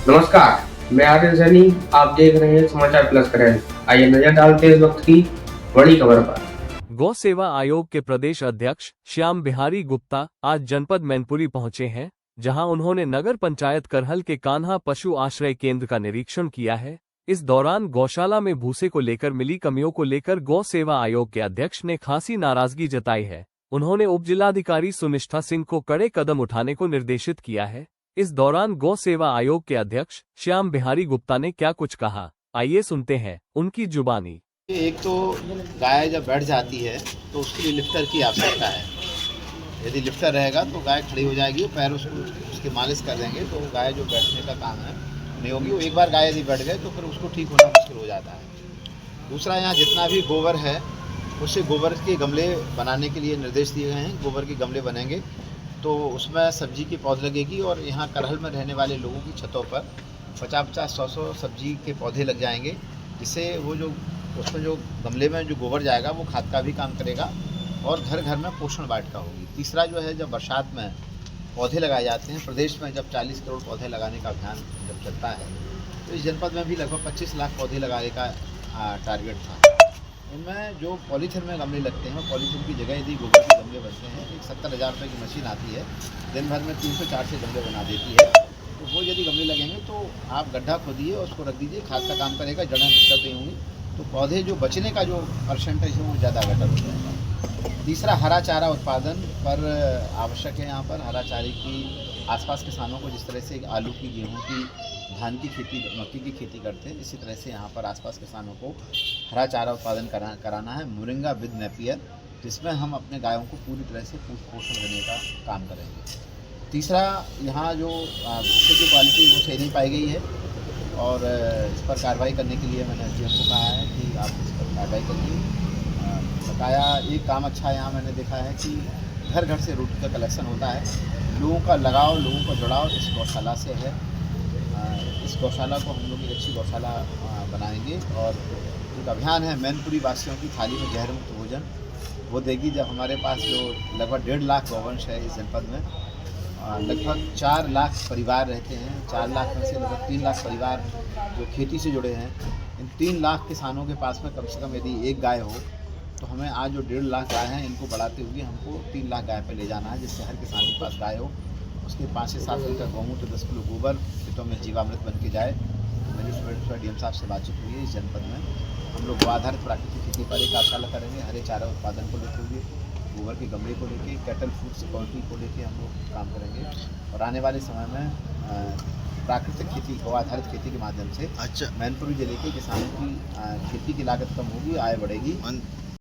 नमस्कार, मैं आदिल सैनी। आप देख रहे हैं समाचार प्लस करेंट। आइए नजर डालते हैं इस वक्त की बड़ी खबर पर। गौ सेवा आयोग के प्रदेश अध्यक्ष श्याम बिहारी गुप्ता आज जनपद मैनपुरी पहुंचे हैं, जहां उन्होंने नगर पंचायत करहल के कान्हा पशु आश्रय केंद्र का निरीक्षण किया है। इस दौरान गौशाला में भूसे को लेकर मिली कमियों को लेकर गौ सेवा आयोग के अध्यक्ष ने खासी नाराजगी जताई है। उन्होंने उपजिलाधिकारी सुनिष्ठा सिंह को कड़े कदम उठाने को निर्देशित किया है। इस दौरान गौ सेवा आयोग के अध्यक्ष श्याम बिहारी गुप्ता ने क्या कुछ कहा, आइए सुनते हैं उनकी जुबानी। एक तो गाय जब बैठ जाती है तो उसके लिए लिफ्टर की आवश्यकता है। यदि लिफ्टर रहेगा तो गाय खड़ी हो जाएगी, पैर उसकी मालिश कर देंगे तो गाय जो बैठने का काम है नहीं होगी। वो एक बार गाय यदि बैठ गए तो फिर उसको ठीक होना मुश्किल हो जाता है। दूसरा, यहाँ जितना भी गोबर है उससे गोबर के गमले बनाने के लिए निर्देश दिए गए हैं। गोबर के गमले बनेंगे तो उसमें सब्जी की पौध लगेगी और यहाँ करहल में रहने वाले लोगों की छतों पर 50-50, 100-100 सब्जी के पौधे लग जाएंगे, जिससे वो जो उसमें जो गमले में जो गोबर जाएगा वो खाद का भी काम करेगा और घर घर में पोषण वाटिका होगी। तीसरा जो है, जब बरसात में पौधे लगाए जाते हैं, प्रदेश में जब 40 करोड़ पौधे लगाने का अभियान जब चलता है तो इस जनपद में भी लगभग 25 लाख पौधे लगाने का टारगेट था। इनमें जो पॉलीथीन में गमले लगते हैं, पॉलीथीन की जगह यदि गोबर के गमले बनते हैं, एक 70,000 रुपये की मशीन आती है, दिन भर में 300-400 गमले बना देती है। तो वो यदि गमले लगेंगे तो आप गड्ढा खोदिए और उसको रख दीजिए, खाद का काम करेगा, जड़ें डिस्टर्ब नहीं होंगी, तो पौधे जो बचने का जो परसेंटेज है वो ज़्यादा बेटर हो जाएगा। तीसरा, हरा चारा उत्पादन पर आवश्यक है। यहाँ पर हरा चारे की आसपास किसानों को जिस तरह से आलू की, गेहूं की, धान की खेती, मक्की की खेती करते हैं, इसी तरह से यहाँ पर आसपास किसानों को हरा चारा उत्पादन कराना है, मोरिंगा विद नेपियर, जिसमें हम अपने गायों को पूरी तरह से पोषण देने का काम करेंगे। तीसरा, यहाँ जो भूसे की क्वालिटी वो सही नहीं पाई गई है और इस पर कार्रवाई करने के लिए मैंने एसडीएम को कहा है कि आप इस पर कार्रवाई करिए। बकाया एक काम अच्छा यहाँ मैंने देखा है कि घर घर से रोटी का कलेक्शन होता है। लोगों का लगाव, लोगों का जुड़ाव इस गौशाला से है। इस गौशाला को हम लोग एक अच्छी गौशाला बनाएंगे और एक अभियान है मैनपुरी वासियों की थाली में जहर मुक्त भोजन, वो देगी। जब हमारे पास जो लगभग 1.5 लाख गौवंश है इस जनपद में, लगभग 4 लाख परिवार रहते हैं। 4 लाख में से लगभग 3 लाख परिवार जो खेती से जुड़े हैं। इन 3 लाख किसानों के पास में कम से कम यदि एक गाय हो तो हमें आज जो 1.5 लाख गाय हैं, इनको बढ़ाते हुए हमको 3 लाख गाय पर ले जाना है, जिससे हर किसान के पास गाय हो, उसके 5 से 7 लीटर गौमूत्र, 10 किलो गोबर खेतों में जीवामृत बन के जाए। मेरी सुबह डीएम साहब से बातचीत हुई है। इस जनपद में हम लोग आधारित प्राकृतिक खेती पर एक कार्यशाला करेंगे, हरे चारा उत्पादन को लेते हुए, गोबर के गमले को लेके, कैटल फूड सिक्योरिटी को लेके हम लोग काम करेंगे और आने वाले समय में प्राकृतिक खेती, गौ आधारित खेती के माध्यम से मैनपुरी जिले के किसानों की खेती की लागत कम होगी, आय बढ़ेगी